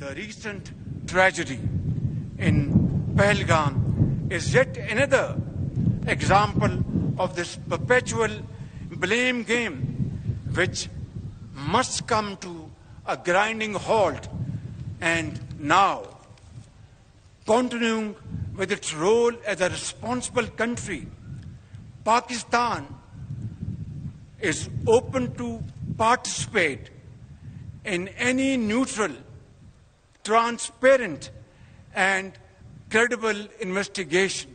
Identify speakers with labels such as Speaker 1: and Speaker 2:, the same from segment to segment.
Speaker 1: The recent tragedy in Pahalgam is yet another example of this perpetual blame game which must come to a grinding halt, and now continuing with its role as a responsible country, Pakistan is open to participate in any neutral, transparent and credible investigation.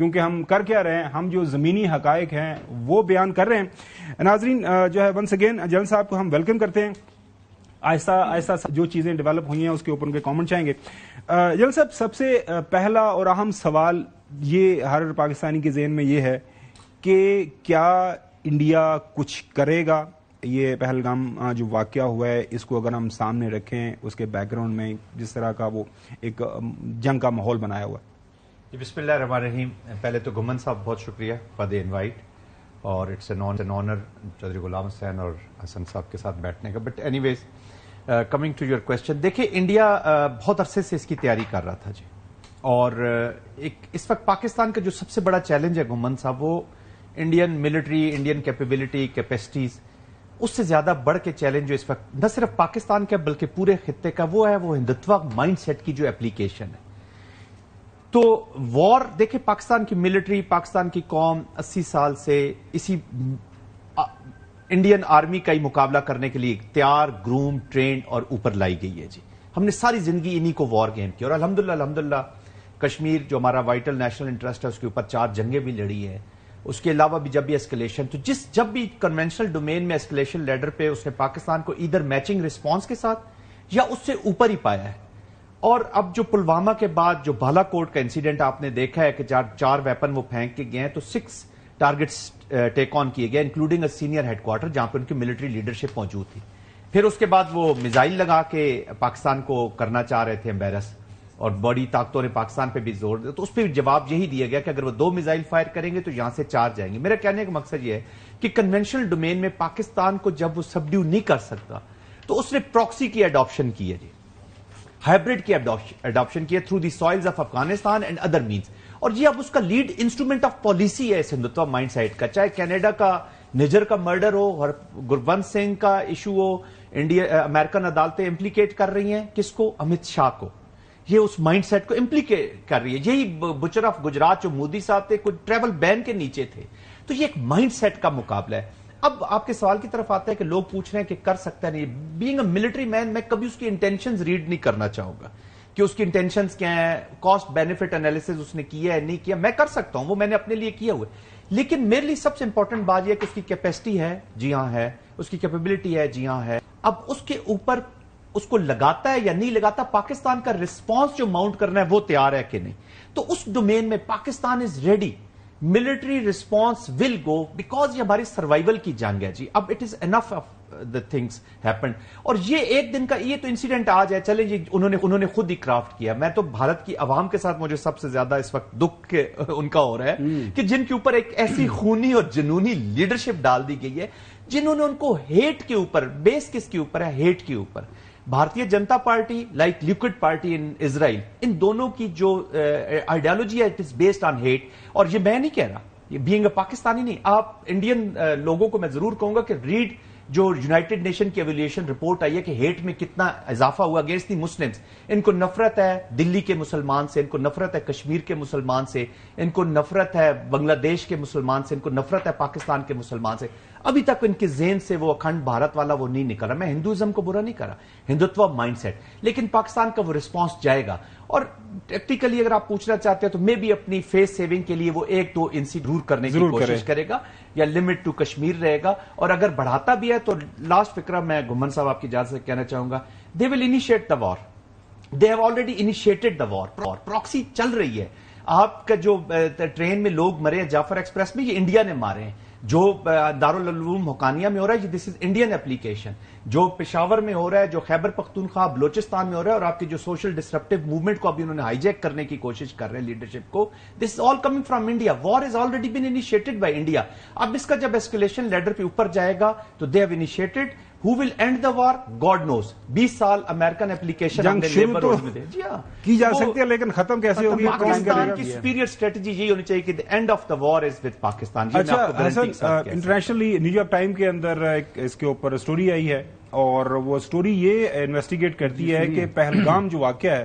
Speaker 2: کیونکہ ہم کر کیا رہے ہیں, ہم جو زمینی حقائق ہیں وہ بیان کر رہے ہیں. ناظرین جو ہے ونس اگین جنرل صاحب کو ہم ویلکم کرتے ہیں. آہستہ آہستہ جو چیزیں ڈیولپ ہوئی ہیں اس کے اوپر ان کے کامنٹ چاہیں گے. جنرل صاحب, سب سے پہلا اور اہم سوال یہ ہر پاکستانی کے ذہن میں یہ ہے کہ کیا انڈیا کچھ کرے گا؟ یہ پہلگام جو واقعہ ہوا ہے اس کو اگر ہم سامنے رکھیں, اس کے بیک گراؤنڈ میں جس طرح کا وہ ایک جنگ کا ماحول بنایا ہوا ہے.
Speaker 3: بسم اللہ الرحمن الرحیم. پہلے تو گمن صاحب بہت شکریہ فار دی انوائٹ, اور it's an honour Chaudhry Ghulam Hussain اور حسن صاحب کے ساتھ بیٹھنے کا. But anyways coming to your question, دیکھیں انڈیا بہت عرصے سے اس کی تیاری کر رہا تھا جی, اور اس وقت پاکستان کا جو سب سے بڑا چیلنج ہے گمن صاحب, وہ Indian military, Indian capability, capacities, اس سے زیادہ بڑھ کے چیلنج جو اس وقت نہ صرف پاکستان کا بلکہ پورے خطے کا وہ ہے, وہ ہندوتوا مائنڈ سیٹ کی جو اپلیکیشن ہے. تو وار دیکھیں, پاکستان کی ملٹری, پاکستان کی قوم 80 سال سے اسی انڈین آرمی کا ہی مقابلہ کرنے کے لیے تیار, گروم, ٹرینڈ اور اوپر لائی گئی ہے جی. ہم نے ساری زندگی انہی کو وار گیم کی, اور الحمدللہ کشمیر جو ہمارا وائٹل نیشنل انٹرسٹ ہے اس کے اوپر 4 جنگیں بھی لڑی ہیں. اس کے علاوہ بھی جب بھی اسکلیشن, تو جب بھی کنونشنل ڈومین میں اسکلیشن لیڈر پہ اس نے پاکستان کو ادھر میچنگ رسپانس کے ساتھ یا اس سے اوپر ہی پایا ہے. اور اب جو پلوامہ کے بعد جو بالا کوٹ کا انسیڈنٹ آپ نے دیکھا ہے کہ 4 ویپن وہ پھینک کے گئے ہیں, تو 6 ٹارگٹس ٹیک آن کیے گئے, including a senior headquarter جہاں پہ ان کی ملٹری لیڈرشپ موجود تھی. پھر اس کے بعد وہ میزائل لگا کے پاکستان کو کرنا چاہ رہے تھے امبیرس, اور بڑی طاقتوں نے پاکستان پہ بھی زور دیا, تو اس پہ جواب یہی دیا گیا کہ اگر وہ 2 میزائل فائر کریں گے تو یہاں سے 4 جائیں گے. میرا کہنے کا مقصد یہ ہے کہ کنونشنل ڈومین میں پاکستان کو جب وہ سبڈیو نہیں کر سکتا تو اس نے پراکسی کی اڈاپشن کی ہے جی, ہائبرڈ کی اڈاپشن کی ہے through the soils of Afghanistan and other means. اور یہ اب اس کا لیڈ انسٹرومنٹ آف پالیسی ہے اس ہندوتوا مائنڈ سیٹ کا, چاہے کینیڈا کا نجر کا مرڈر ہو, اور گرونت سنگھ کا ایشو ہو, امریکن عدالتیں امپلیکیٹ کر رہی ہیں کس کو, امت شاہ کو. یہ اس مائنڈ سیٹ کو امپلیکیٹ کر رہی ہے. یہی بچر آف گجرات جو مودی صاحب تھے کوئی ٹریول بین کے نیچے تھے. تو یہ ایک مائنڈ سیٹ کا مقابلہ ہے. اب آپ کے سوال کی طرف آتا ہے کہ لوگ پوچھ رہے ہیں کہ کر سکتا ہے نہیں. بینگ اے ملٹری مین میں کبھی اس کی انٹینشنز ریڈ نہیں کرنا چاہوں گا کہ اس کی انٹینشنز کیا ہیں, کاسٹ بینیفٹ انالیسز اس نے کیا ہے نہیں کیا. میں کر سکتا ہوں, وہ میں نے اپنے لیے کیا ہوا ہے, لیکن میرے لیے سب سے امپورٹنٹ بات یہ ہے کہ اس کی کیپیسٹی ہے, جی ہاں ہے, اس کی کیپیبلٹی ہے, جی ہاں ہے. اب اس کے اوپر اس کو لگاتا ہے یا نہیں لگاتا, پاکستان کا ریسپانس جو ماؤنٹ کرنا ہے وہ تیار ہے کہ نہیں. تو اس ڈومین میں Pakistan is ready, military response will go, because یہ ہماری سروائیول کی جنگ ہے جی. اب it is enough of the things happened. اور یہ ایک دن کا یہ تو انسیڈنٹ آ جائے, چلے جی انہوں نے خود ہی کرافٹ کیا. میں تو بھارت کی عوام کے ساتھ مجھے سب سے زیادہ اس وقت دکھ ان کا ہو رہا ہے کہ جن کے اوپر ایک ایسی خونی اور جنونی لیڈرشپ ڈال دی گئی ہے, جنہوں نے ان کو ہیٹ کے اوپر, بیس کس کے اوپر ہے, ہیٹ کے اوپر. Bharatiya Janata Party like Likud Party in Israel, ان دونوں کی جو آئیڈیالوجی ہے it is based on hate. اور یہ میں نہیں کہہ رہا, یہ بینگ اے پاکستانی نہیں, آپ انڈین لوگوں کو میں ضرور کہوں گا کہ ریڈ جو یونائٹڈ نیشن کی ایویلیویشن رپورٹ آئی ہے کہ ہیٹ میں کتنا اضافہ ہوا اگینسٹ دی مسلمز. ان کو نفرت ہے دلی کے مسلمان سے, ان کو نفرت ہے کشمیر کے مسلمان سے, ان کو نفرت ہے بنگلہ دیش کے مسلمان سے, ان کو نفرت ہے پاکستان کے مسلمان سے. ابھی تک ان کے ذہن سے وہ اکھنڈ بھارت والا وہ نہیں نکل رہا. میں ہندوازم کو برا نہیں کر رہا, ہندوتوا مائنڈ سیٹ, لیکن پاکستان کا وہ رسپانس جائے گا. اور ٹیکٹیکلی اگر آپ پوچھنا چاہتے ہیں تو میں بھی اپنی فیس سیونگ کے لیے وہ 1-2 انسی ضرور کرنے کی کوشش کرے گا, یا لمٹ ٹو کشمیر رہے گا. اور اگر بڑھاتا بھی ہے تو لاسٹ فکرہ میں گمن صاحب آپ کی اجازت سے کہنا چاہوں گا, they will initiate the war, they have already initiated the war. Proxy چل رہی ہے. آپ کا جو ٹرین میں لوگ مرے ہیں جعفر ایکسپریس میں, یہ انڈیا نے مارے ہیں. جو دارالعلوم حقانیہ میں ہو رہا ہے دس از انڈین اپلیکیشن. جو پشاور میں ہو رہا ہے, جو خیبر پختونخوا بلوچستان میں ہو رہا ہے, اور آپ کی جو سوشل ڈسرپٹیو موومنٹ کو ابھی انہوں نے ہائی جیک کرنے کی کوشش کر رہے ہیں لیڈرشپ کو, this is all coming from India. War is already been initiated by India. اب اس کا جب ایسکیلیشن لیڈر پہ اوپر جائے گا تو they have initiated. Who will end the war? God knows. 20 سال امریکن اپلیکیشن
Speaker 2: جنگ شروع تو کی جا سکتی ہے, لیکن ختم کیسے ہوگی؟
Speaker 3: پاکستان کی سپیریئر اسٹریٹجی یہی ہونی چاہیے کہ the end of the war is with Pakistan.
Speaker 2: اچھا حسن, انٹرنیشنلی نیو یارک ٹائم کے اندر اس کے اوپر سٹوری آئی ہے, اور وہ سٹوری یہ انویسٹیگیٹ کرتی ہے کہ پہلگام جو واقعہ ہے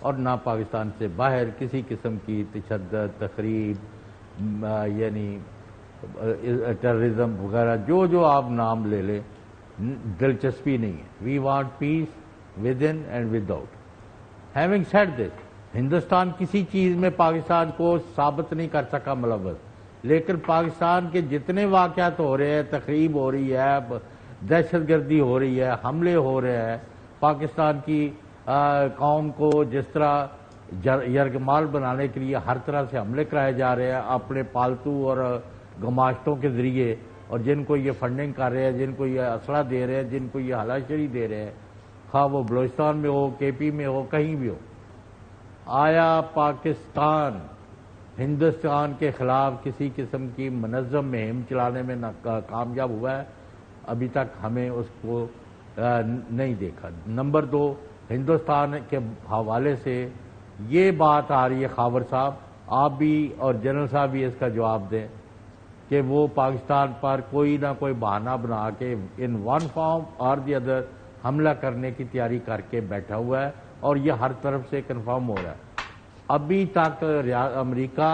Speaker 4: اور نہ پاکستان سے باہر کسی قسم کی تشدد، تخریب، یعنی ٹیررزم وغیرہ جو آپ نام لے لیں، دلچسپی نہیں ہے. We want peace within and without. Having said this, Hindustan کسی چیز میں پاکستان کو ثابت نہیں کر سکا ملوث، لیکن پاکستان کے جتنے واقعات ہو رہے ہیں، تخریب ہو رہی ہے، دہشت گردی ہو رہی ہے، حملے ہو رہے ہیں، پاکستان کی قوم کو جس طرح یرغمال بنانے کے لیے ہر طرح سے حملے کرائے جا رہے ہیں اپنے پالتو اور گماشتوں کے ذریعے، اور جن کو یہ فنڈنگ کر رہے ہیں، جن کو یہ اسلحہ دے رہے ہیں، جن کو یہ ہلاشری دے رہے ہیں، خواہ وہ بلوچستان میں ہو، کے پی میں ہو، کہیں بھی ہو. آیا پاکستان ہندوستان کے خلاف کسی قسم کی منظم مہم چلانے میں کامیاب ہوا ہے؟ ابھی تک ہمیں اس کو نہیں دیکھا. نمبر 2، ہندوستان کے حوالے سے یہ بات آ رہی ہے، خاور صاحب آپ بھی اور جنرل صاحب بھی اس کا جواب دیں، کہ وہ پاکستان پر کوئی نہ کوئی بہانہ بنا کے ان ون فارم اور دی ادر حملہ کرنے کی تیاری کر کے بیٹھا ہوا ہے، اور یہ ہر طرف سے کنفرم ہو رہا ہے. ابھی تک امریکہ،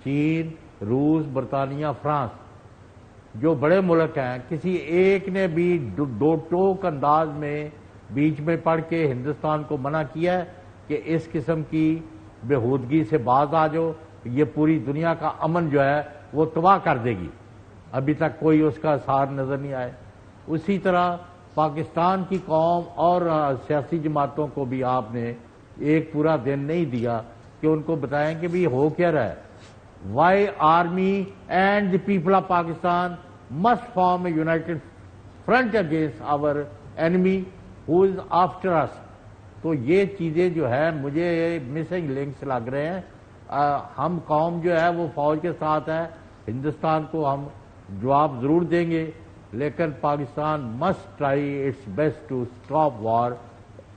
Speaker 4: چین، روس، برطانیہ، فرانس جو بڑے ملک ہیں، کسی ایک نے بھی دو ٹوک انداز میں بیچ میں پڑھ کے ہندوستان کو منع کیا ہے کہ اس قسم کی بےہودگی سے باز آ جاؤ، یہ پوری دنیا کا امن جو ہے وہ تباہ کر دے گی. ابھی تک کوئی اس کا اثار نظر نہیں آئے. اسی طرح پاکستان کی قوم اور سیاسی جماعتوں کو بھی آپ نے ایک پورا دن نہیں دیا کہ ان کو بتائیں کہ بھی ہو کیا رہا ہے. Why army and the people of Pakistan must form a united front against our enemy who is after us. تو یہ چیزیں جو ہے مجھے مسنگ لنکس لگ رہے ہیں. ہم قوم جو ہے وہ فوج کے ساتھ ہے، ہندوستان کو ہم جواب ضرور دیں گے، لیکن Pakistan must try its best to stop war,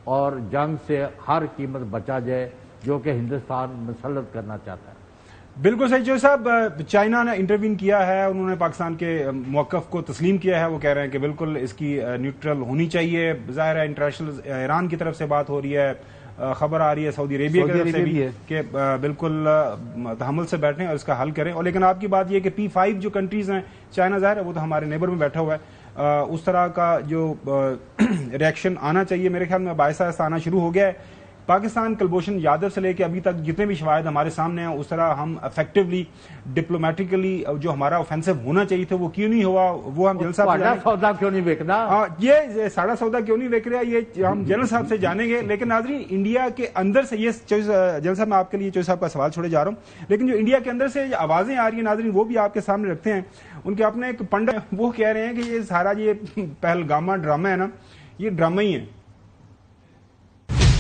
Speaker 4: اور جنگ سے ہر قیمت بچا جائے جو کہ ہندوستان مسلط کرنا چاہتا ہے.
Speaker 2: بالکل صحیح. جو صاحب چائنا نے انٹروین کیا ہے، انہوں نے پاکستان کے موقف کو تسلیم کیا ہے. وہ کہہ رہے ہیں کہ بالکل اس کی نیوٹرل ہونی چاہیے. ظاہر ہے انٹرنیشنل ایران کی طرف سے بات ہو رہی ہے، خبر آ رہی ہے سعودی عربیہ کی طرف سے بھی کہ بالکل تحمل سے بیٹھیں اور اس کا حل کریں. اور لیکن آپ کی بات یہ کہ P5 جو کنٹریز ہیں، چائنا ظاہر ہے وہ تو ہمارے نیبر میں بیٹھا ہوا ہے، اس طرح کا جو ریئیکشن آنا چاہیے میرے خیال میں باعث آنا شروع ہو گیا ہے. پاکستان کلبھوشن یادو سے لے کے ابھی تک جتنے بھی شواہد ہمارے سامنے ہیں، اس طرح ہم افیکٹولی ڈپلومیٹیکلی جو ہمارا آفینسو ہونا چاہیے تھا وہ کیوں نہیں ہوا، وہ ہم جنرل صاحب سے
Speaker 4: سودا کیوں نہیں بیکنا،
Speaker 2: یہ ساڑھا سودا کیوں نہیں بیک رہا، یہ ہم جنرل صاحب سے جانیں گے. لیکن ناظرین انڈیا کے اندر سے یہ جنرل صاحب میں آپ کے لیے چوہدری صاحب کا سوال چھوڑے جا رہا ہوں، لیکن جو انڈیا کے اندر سے آوازیں آ رہی ہیں ناظرین وہ بھی آپ کے سامنے رکھتے ہیں. ان کے اپنے ایک پنڈت وہ کہہ رہے ہیں کہ یہ سارا یہ پہلگامہ ڈرامہ ہے نا، یہ ڈرامہ ہی ہے.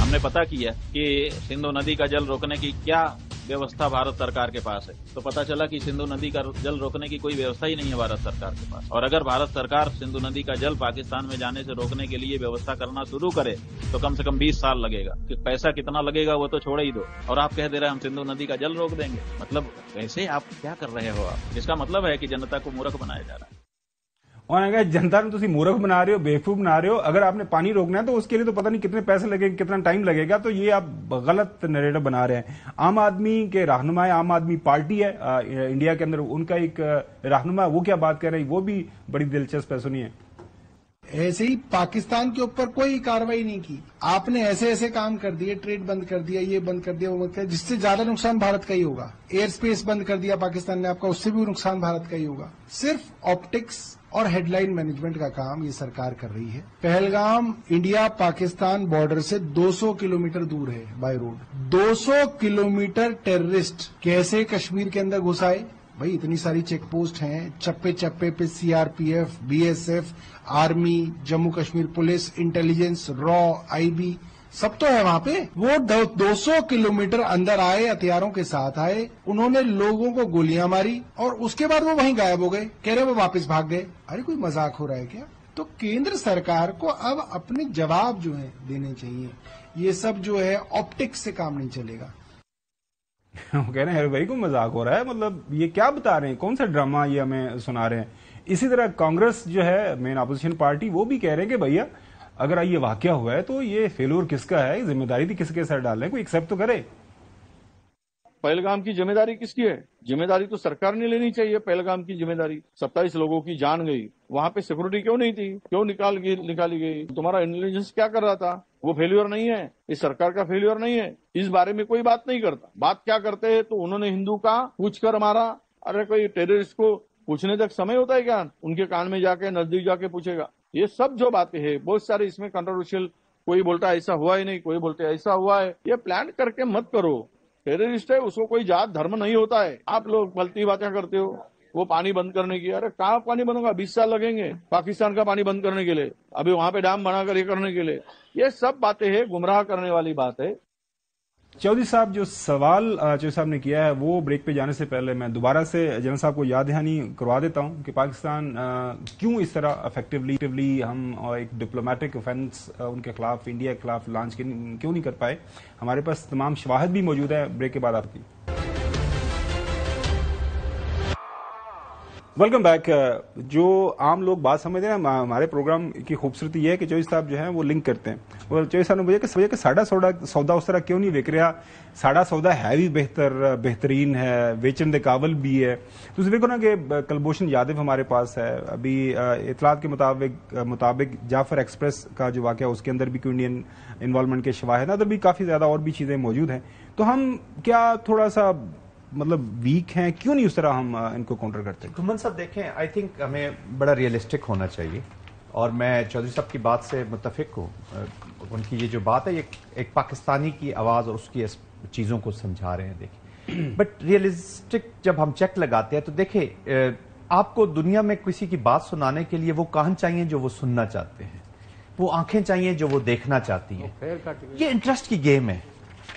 Speaker 5: ہم نے پتا کیا کہ سندھو ندی کا جل روکنے کی کیا ویوستھا بھارت سرکار کے پاس ہے، تو پتا چلا کہ سندھو ندی کا جل روکنے کی کوئی ویوستھا ہی نہیں ہے بھارت سرکار کے پاس. اور اگر بھارت سرکار سندھو ندی کا جل پاکستان میں جانے سے روکنے کے لیے ویوستھا کرنا شروع کرے تو کم سے کم 20 سال لگے گا. کہ پیسہ کتنا لگے گا وہ تو چھوڑے ہی دو، اور آپ کہہ دے رہے ہیں ہم سندھو ندی کا جل روک دیں گے. مطلب ویسے آپ کیا کر رہے ہو آپ؟ اس کا مطلب ہے کہ جنتا کو مورخ بنایا جا رہا ہے.
Speaker 2: اور اگر جنتا نے تسی مورخ بنا رہے ہو، بیوقوف بنا رہے ہو. اگر آپ نے پانی روکنا ہے تو اس کے لیے تو پتہ نہیں کتنے پیسے لگے گا، کتنا ٹائم لگے گا. تو یہ آپ غلط نیریٹو بنا رہے ہیں. عام آدمی کے رہنما، عام آدمی پارٹی ہے انڈیا کے اندر، ان کا ایک رہنما وہ کیا بات کر رہے ہیں وہ بھی بڑی دلچسپ ہے، سنیے.
Speaker 6: ایسے ہی پاکستان کے اوپر کوئی کاروائی نہیں کی، آپ نے ایسے ایسے کام کر دیے، ٹریڈ بند کر دیا، یہ بند کر دیا، وہ بند کر دیا، جس سے زیادہ نقصان بھارت کا ہی ہوگا. ایئر سپیس بند کر دیا پاکستان نے آپ کا، اس سے بھی نقصان بھارت کا ہی ہوگا. صرف آپٹکس اور ہیڈ لائن مینجمنٹ کا کام یہ سرکار کر رہی ہے. پہلگام انڈیا پاکستان بارڈر سے 200 کلومیٹر دور ہے بائی روڈ. 200 کلومیٹر ٹیررسٹ کیسے کشمیر کے اندر گھس آئے؟ بھائی اتنی ساری چیک پوسٹ ہیں، چپے چپے پہ CRPF، BSF، army, Jammu Kashmir police, intelligence, را، IB سب تو ہے وہاں پہ. وہ 200 کلومیٹر اندر آئے، ہتھیاروں کے ساتھ آئے، انہوں نے لوگوں کو گولیاں ماری اور اس کے بعد وہ وہیں غائب ہو گئے. کہہ رہے وہ واپس بھاگ گئے. ارے کوئی مذاق ہو رہا ہے کیا؟ تو کیندر سرکار کو اب اپنے جواب جو ہیں دینے چاہیے. یہ سب جو ہے آپٹکس سے کام نہیں چلے گا.
Speaker 2: وہ کہہ رہے ہیں بھائی کو مذاق ہو رہا ہے، مطلب یہ کیا بتا رہے ہیں، کون سا ڈرامہ یہ ہمیں سنا رہے ہیں. اسی طرح کانگریس جو ہے مین اپوزیشن پارٹی، وہ بھی کہہ رہے ہیں کہ بھیا اگر یہ واقعہ ہوا ہے تو یہ فیلور کس کا ہے, ذمہ داری بھی کس کے سر ڈال رہے ہیں, کوئی ایکسپٹ تو کرے.
Speaker 7: پہلگام کی ذمہ داری کس کی ہے؟ ذمہ داری تو سرکار نے لینی چاہیے. پہلگام کی ذمہ داری, 27 لوگوں کی جان گئی, وہاں پہ سیکورٹی کیوں نہیں تھی, کیوں نکالی گئی؟ تمہارا انٹیلیجنس کیا کر رہا تھا؟ وہ فیلور نہیں ہے, اس سرکار کا فیلور نہیں ہے. اس بارے میں کوئی بات نہیں کرتا. بات کیا کرتے ہیں تو انہوں نے ہندو کا پوچھ کر مارا. ارے کوئی ٹیررسٹ کو پوچھنے تک سمے ہوتا ہے کیا؟ ان کے کان میں جا کے نزدیک جا کے پوچھے گا؟ یہ سب جو باتیں ہیں بہت سارے اس میں کنٹروورشل, کوئی بولتا ایسا ہوا ہی نہیں, کوئی بولتے ایسا ہوا ہے. یہ پلان کر کے مت کرو. ٹیررسٹ ہے, اس کو کوئی جات دھرم نہیں ہوتا ہے. آپ لوگ غلطی باتیں کرتے ہو. وہ پانی بند کرنے کی, ارے کہاں پانی بند ہوگا؟ 20 سال لگیں گے پاکستان کا پانی بند کرنے کے لیے, ابھی وہاں پہ ڈیم بنا کر یہ کرنے کے لیے. یہ سب باتیں ہیں, گمراہ کرنے والی بات ہے.
Speaker 2: چودھری صاحب جو سوال چودھری صاحب نے کیا ہے وہ بریک پہ جانے سے پہلے میں دوبارہ سے جنرل صاحب کو یاد دہانی کروا دیتا ہوں کہ پاکستان کیوں اس طرح افیکٹولی ہم ایک ڈپلومیٹک افینس ان کے خلاف, انڈیا کے خلاف لانچ کیوں نہیں کر پائے. ہمارے پاس تمام شواہد بھی موجود ہیں. بریک کے بعد آپ کی ویلکم بیک. جو عام لوگ بات سمجھتے ہیں نا, ہمارے پروگرام کی خوبصورتی یہ ہے کہ چودھری صاحب جو ہیں وہ لنک کرتے ہیں. اور چودھری صاحب نے مجھے کہ ساڑا سودا اس طرح کیوں نہیں وک رہا. ساڑا سودا ہے بھی بہترین ہے, ویچن دے قابل بھی ہے. تو دیکھو نا کہ کلبھوشن یادو ہمارے پاس ہے. ابھی اطلاعات کے مطابق جعفر ایکسپریس کا جو واقعہ اس کے اندر بھی کوئی انڈین انوالومنٹ کے شواہد ہیں, ادھر بھی کافی زیادہ اور بھی چیزیں موجود ہیں. تو ہم کیا تھوڑا سا مطلب ویک ہیں, کیوں نہیں اس طرح ہم ان کو کاؤنٹر کرتے؟
Speaker 3: گھمن صاحب دیکھیں, آئی تھنک ہمیں بڑا ریئلسٹک ہونا چاہیے, اور میں چودھری صاحب کی بات سے متفق ہوں. ان کی یہ جو بات ہے یہ ایک پاکستانی کی آواز اور اس کی چیزوں کو سمجھا رہے ہیں. دیکھیں بٹ ریئلسٹک جب ہم چیک لگاتے ہیں تو دیکھیں, آپ کو دنیا میں کسی کی بات سنانے کے لیے وہ کان چاہیے جو وہ سننا چاہتے ہیں, وہ آنکھیں چاہیے جو وہ دیکھنا چاہتی ہیں. یہ انٹرسٹ کی گیم ہے,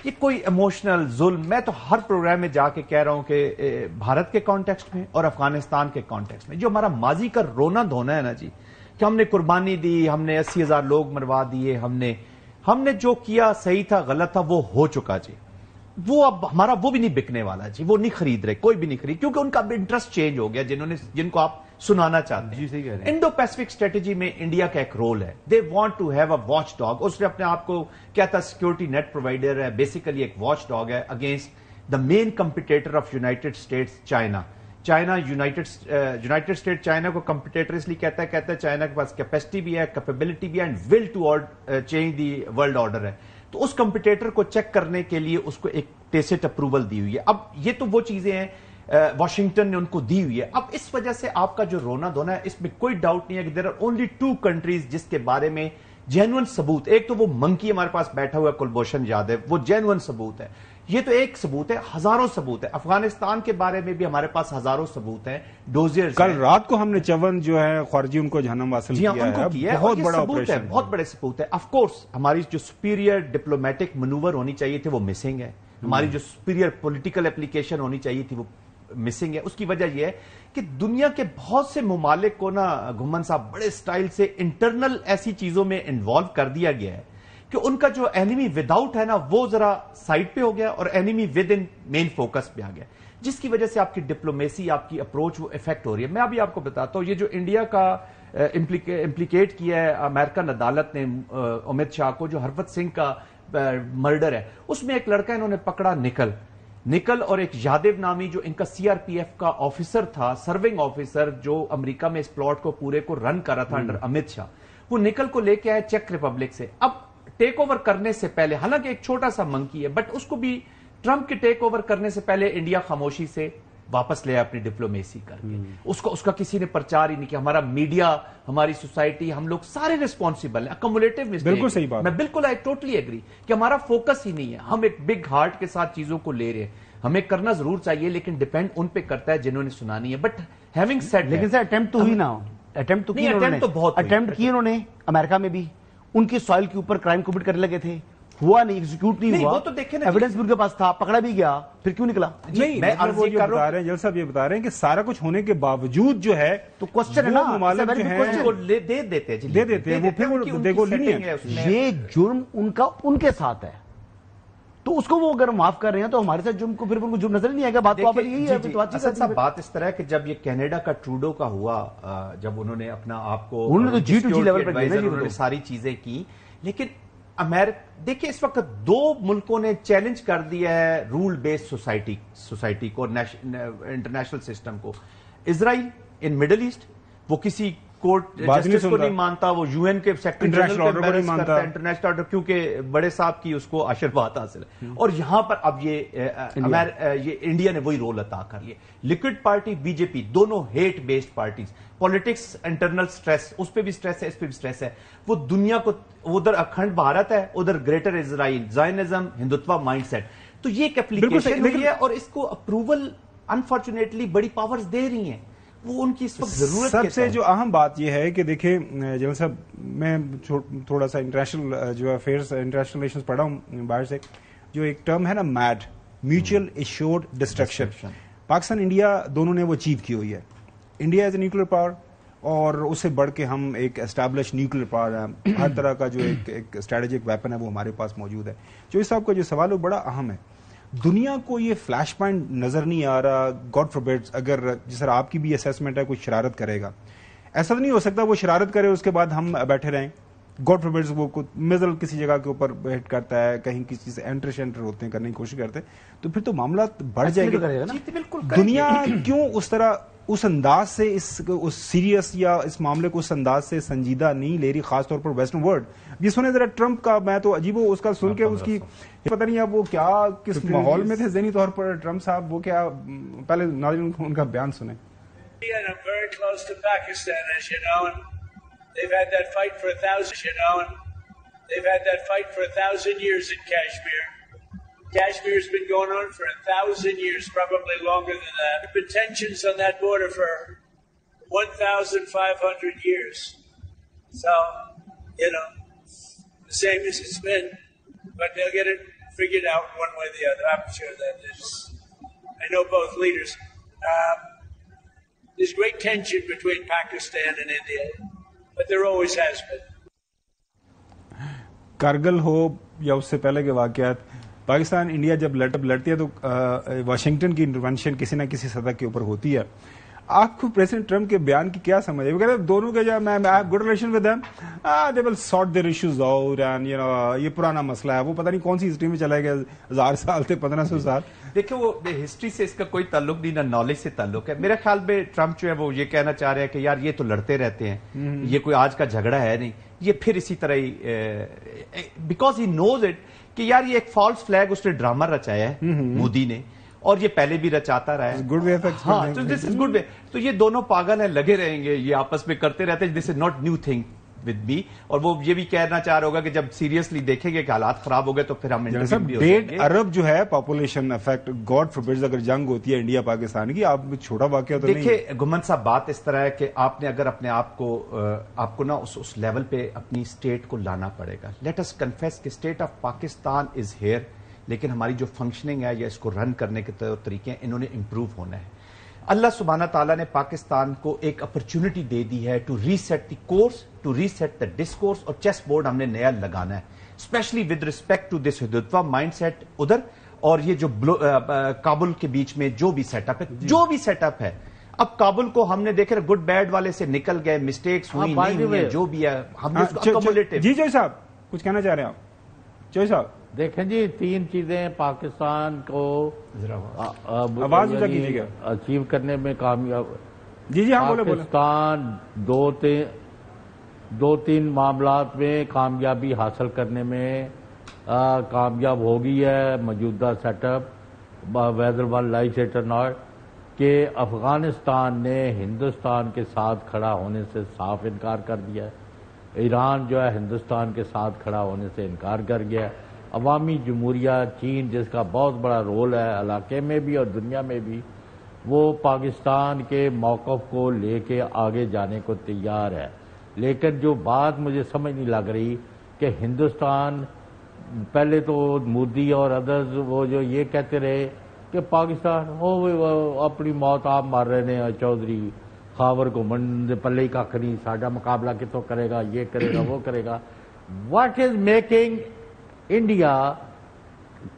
Speaker 3: یہ کوئی ایموشنل ظلم. میں تو ہر پروگرام میں جا کے کہہ رہا ہوں کہ بھارت کے کانٹیکسٹ میں اور افغانستان کے کانٹیکسٹ میں جو ہمارا ماضی کا رونا دھونا ہے نا جی, کہ ہم نے قربانی دی, ہم نے 80,000 لوگ مروا دیے, ہم نے جو کیا صحیح تھا غلط تھا وہ ہو چکا جی. وہ اب ہمارا وہ بھی نہیں بکنے والا جی, وہ نہیں خرید رہے, کوئی بھی نہیں خرید, کیونکہ ان کا انٹرسٹ چینج ہو گیا جن کو آپ سنانا چاہتے ہیں. انڈو پیسفک اسٹریٹجی میں انڈیا کا ایک رول ہے. They want to have a watchdog. اس نے اپنے آپ کو کیا تھا, سیکورٹی نیٹ پرووائڈر ہے, بیسیکلی ایک واچ ڈاگ ہے against the main competitor of United States China. United State China کو کمپیٹیٹر اس لیے کہتا ہے چائنا کے پاس کیپیسٹی بھی ہے, کیپیبلٹی بھی ہے, and will to change the world order ہے. تو اس کمپیٹیٹر کو چیک کرنے کے لیے اس کو ایک ٹیسٹ اپروول دی ہوئی ہے. اب یہ تو وہ چیزیں ہیں واشنگٹن نے ان کو دی ہوئی ہے. اب اس وجہ سے آپ کا جو رونا دھونا ہے اس میں کوئی ڈاؤٹ نہیں ہے کہ دیر آر اونلی 2 کنٹریز جس کے بارے میں جینوئن ثبوت. ایک تو وہ منکی ہمارے پاس بیٹھا ہوا ہے کلبھوشن یادو, وہ جینوئن ثبوت ہے. یہ تو ایک ثبوت ہے, ہزاروں ثبوت ہے. افغانستان کے بارے میں بھی ہمارے پاس ہزاروں ثبوت ہیں. ڈوزیئر
Speaker 2: کل رات کو ہم نے 54 جو ہے خارجی ان کو جہنم حاصل کیا ہے, بہت بڑا
Speaker 3: ثبوت ہے, بہت بڑے ثبوت ہے. آف کورس ہماری جو سپیریئر ڈپلومیٹک منور ہونی چاہیے تھی وہ مسنگ ہے. ہماری جو سپیریئر پولیٹیکل اپلیکیشن ہونی چاہیے تھی وہ مسنگ ہے. اس کی وجہ یہ ہے کہ دنیا کے بہت سے ممالک کو نا گھمن صاحب بڑے سٹائل سے انٹرنل ایسی چیزوں میں انوالو کر دیا گیا ہے کہ ان کا جو اینیمی ود آؤٹ ہے نا وہ ذرا سائڈ پہ ہو گیا اور enemy within main focus پہ آ گیا, جس کی وجہ سے آپ کی ڈپلومیسی, آپ کی اپروچ وہ افیکٹ ہو رہی ہے. میں ابھی آپ کو بتاتا ہوں, یہ جو انڈیا کا امپلیکیٹ کیا ہے امریکن عدالت نے امت شاہ کو, جو ہرپت سنگھ کا مرڈر ہے, اس میں ایک لڑکا انہوں نے پکڑا نکل اور ایک یادو نامی جو ان کا CRPF کا آفیسر تھا, سرونگ آفیسر, جو امریکہ میں اس پلاٹ کو پورے کو رن کر رہا تھا انڈر امت شاہ. وہ نکل کو لے کے آئے چیک ریپبلک سے. اب ٹیک اوور کرنے سے پہلے, حالانکہ ایک چھوٹا سا منکی ہے, بٹ اس کو بھی ٹرمپ کے ٹیک اوور کرنے سے پہلے انڈیا خاموشی سے واپس لے اپنی ڈپلومیسی کر کے. اس کا کسی نے پرچار ہی نہیں کیا. ہمارا میڈیا, ہماری سوسائٹی, ہم لوگ سارے ریسپانسیبل ہیں. اکمولیٹو مسٹیک,
Speaker 2: بالکل صحیح بات.
Speaker 3: میں بالکل آئی ٹوٹلی ایگری کہ ہمارا فوکس ہی نہیں ہے. ہم ایک بگ ہارٹ کے ساتھ چیزوں کو لے رہے ہیں, ہمیں کرنا ضرور چاہیے, لیکن ڈیپینڈ ان پہ کرتا ہے جنہوں نے سنانی ہے. بٹ ہیونگ سیڈ,
Speaker 8: لیکن سر اٹیمپٹ تو ہوئی نا, اٹیمپٹ کیے انہوں نے امریکہ میں بھی, ان کی سوائل کے اوپر کرائم کمٹ کرنے لگے تھے, ہوا نہیں, ایگزیکیوٹ نہیں ہوا.
Speaker 3: وہ تو دیکھیں نا,
Speaker 8: ایویڈنس بھی ان کے پاس تھا, پکڑا بھی گیا, پھر کیوں نکلا؟
Speaker 2: نہیں, میں وہ یہ بتا رہے ہیں جل صاحب, یہ بتا رہے ہیں کہ سارا کچھ ہونے کے باوجود جو ہے
Speaker 8: تو کوسچن ہے نا,
Speaker 2: ممالک جو ہیں
Speaker 3: دے دیتے
Speaker 2: ہیں, وہ پھر دیکھو
Speaker 8: یہ جرم ان کا ان کے ساتھ ہے. تو اس کو وہ اگر معاف کر رہے ہیں تو ہمارے ساتھ جرم کو پھر ان کو جرم نظر نہیں آئے گا. بات تو آپ یہی ہے.
Speaker 3: بات اس طرح ہے کہ جب یہ کینیڈا کا ٹروڈو کا ہوا, جب انہوں نے اپنا آپ کو
Speaker 8: انہوں نے تو G2G لیول پر
Speaker 3: انہوں نے ساری چیزیں کی, لیکن دیکھیں اس وقت دو ملکوں نے چیلنج کر دیا ہے رول بیسڈ سوسائٹی کو, انٹرنیشنل سسٹم کو. اسرائیل ان مڈل ایسٹ وہ کسی کورٹ جسٹس کو نہیں مانتا, وہ یو این کے سیکرٹری جنرل کو نہیں مانتا, انٹرنیشنل آرڈر, کیونکہ بڑے صاحب کی اس کو آشیرواد حاصل ہے. اور یہاں پر اب یہ انڈیا نے وہی رول عطا کر لیا. Likud party B J P دونوں hate based parties, politics internal stress, اس پہ بھی سٹریس ہے, اس پہ بھی سٹریس ہے. وہ دنیا کو ادھر اکھنڈ بھارت ہے, ادھر گریٹر اسرائیل, زائنزم, ہندوتوا مائنڈ سیٹ. تو یہ ایک اپلیکیشن ہوئی ہے اور اس کو اپروول انفارچونیٹلی بڑی پاورز دے رہی ہیں, وہ ان کی اس وقت ضرورت.
Speaker 2: سب سے جو اہم بات یہ ہے کہ دیکھیں جنرل صاحب, میں تھوڑا سا انٹرنیشنل جو افیئرس انٹرنیشنل ریلیشنز پڑھا ہوں باہر سے, جو ایک ٹرم ہے نا made, mutual assured destruction, Pakistan India دونوں نے وہ اچیو کی ہوئی ہے. India as a nuclear power, اور اس سے بڑھ کے ہم ایک اسٹیبلش نیوکلیر پاور ہیں. ہر طرح کا جو ایک اسٹریٹجک ویپن ہے وہ ہمارے پاس موجود ہے. جو اس صاحب کا جو سوال ہے وہ بڑا اہم ہے. دنیا کو یہ فلیش پوائنٹ نظر نہیں آ رہا, گاڈ فوربڈ اگر جس طرح آپ کی بھی اسیسمنٹ ہے کوئی شرارت کرے گا, ایسا تو نہیں ہو سکتا وہ شرارت کرے اس کے بعد ہم بیٹھے رہیں. گاڈ فوربڈ وہ میزل کسی جگہ کے اوپر ہٹ کرتا ہے, کہیں کسی سے انٹر شینٹر ہوتے ہیں, کرنے کی کوشش کرتے ہیں, تو پھر تو معاملات بڑھ جائے گا. دنیا کیوں اس طرح اس انداز سے اس سیریس یا اس معاملے کو اس انداز سے سنجیدہ نہیں لے رہی, خاص طور پر ویسٹرن ورلڈ. یہ سنے ذرا ٹرمپ کا, میں تو عجیب اس کا سن کے اس کی پتہ نہیں اب وہ کیا کس ماحول میں تھے ذہنی طور پر ٹرمپ صاحب, وہ کیا, پہلے ناظرین ان کا بیان سنیں.
Speaker 9: Kashmir's been going on for 1,000 years, probably longer than that. There have been tensions on that border for 1,500 years. So, the same as it's been. But they'll get it figured out one way or the other. I'm sure that is. I know both leaders. There's great tension between Pakistan and India, but there always has been.
Speaker 2: Kargil ہو یا اس سے پہلے کے واقعات, Pakistan India جب لڑتی ہے تو Washington کی intervention کسی نہ کسی سطح کے اوپر ہوتی ہے. آپ کو پریزیڈنٹ ٹرمپ کے بیان کی کیا سمجھ ہے؟ وہ کہتے ہیں دونوں کے جو میں have good relation with them, they will sort their issues out, and یہ پرانا مسئلہ ہے, وہ پتہ نہیں کون سی ہسٹری میں چلا گیا, 1000 سال تھے, 1500 سال.
Speaker 3: دیکھیں وہ ہسٹری سے اس کا کوئی تعلق نہیں, نہ نالج سے تعلق ہے. میرے خیال میں ٹرمپ جو ہے وہ یہ کہنا چاہ رہے ہیں کہ یار یہ تو لڑتے رہتے ہیں, یہ کوئی آج کا جھگڑا ہے نہیں, یہ پھر اسی طرح ہی, بیکاز ہی نوز اٹ کہ یار یہ ایک فالس فلیگ اس نے ڈرامہ رچایا ہے مودی نے, اور یہ پہلے بھی رچاتا رہا ہے.
Speaker 2: گڈ وے,
Speaker 3: ہاں, تو دس از گڈ وے. تو یہ دونوں پاگل ہیں, لگے رہیں گے, یہ آپس میں کرتے رہتے ہیں. This is not new thing with me. اور وہ یہ بھی کہنا چاہ رہا ہوگا کہ جب سیریسلی دیکھیں گے کہ حالات خراب ہو گئے تو پھر ہم
Speaker 2: 1.5 ارب جو ہے پاپولیشن افیکٹ, گاڈ فوربڈ اگر جنگ ہوتی ہے انڈیا پاکستان کی, آپ چھوٹا واقعہ تو نہیں.
Speaker 3: دیکھیں گمن صاحب, بات اس طرح ہے کہ آپ نے اگر اپنے آپ کو نا اس لیول پہ اپنی اسٹیٹ کو لانا پڑے گا. لیٹ اس کنفیس کہ state of Pakistan is here, لیکن ہماری جو فنکشننگ ہے یا اس کو رن کرنے کے طریقے ہیں انہوں نے امپروو ہونا ہے. اللہ سبحانہ تعالیٰ نے پاکستان کو ایک اپرچونٹی دے دی ہے to reset the course, to reset the discourse, اور چیس بورڈ ہم نے نیا لگانا ہے, especially with respect to this Hindutva mindset ادھر, اور یہ جو کابل کے بیچ میں جو بھی سیٹ اپ ہے, اب کابل کو ہم نے دیکھے گڈ بیڈ والے سے نکل گئے, مسٹیکس ہوئی نہیں ہوئی, جو بھی ہے ہم نے اس کو اکومولیٹو.
Speaker 2: جی جوئی صاحب کچھ کہنا چاہ رہے ہیں آپ؟ جوئی صاحب
Speaker 4: دیکھیں جی, 3 چیزیں پاکستان کو
Speaker 2: آواز اونچا کیجیے گا
Speaker 4: اچیو کرنے میں کامیاب.
Speaker 2: جی ہاں بولے.
Speaker 4: پاکستان 2-3 معاملات میں کامیابی حاصل کرنے میں کامیاب ہو گئی ہے. موجودہ سیٹ اپ ویدر ون لائف سیٹ ناٹ, کہ افغانستان نے ہندوستان کے ساتھ کھڑا ہونے سے صاف انکار کر دیا ہے. ایران جو ہے ہندوستان کے ساتھ کھڑا ہونے سے انکار کر گیا. عوامی جمہوریہ چین, جس کا بہت بڑا رول ہے علاقے میں بھی اور دنیا میں بھی, وہ پاکستان کے موقف کو لے کے آگے جانے کو تیار ہے. لیکن جو بات مجھے سمجھ نہیں لگ رہی کہ ہندوستان, پہلے تو مودی اور ادرز وہ جو یہ کہتے رہے کہ پاکستان اپنی موت آپ مار رہے ہیں, چودھری خاور کو من پلے ہی کھ نہیں, ساڈا مقابلہ کتوں کرے گا, یہ کرے گا, وہ کرے گا. What is making India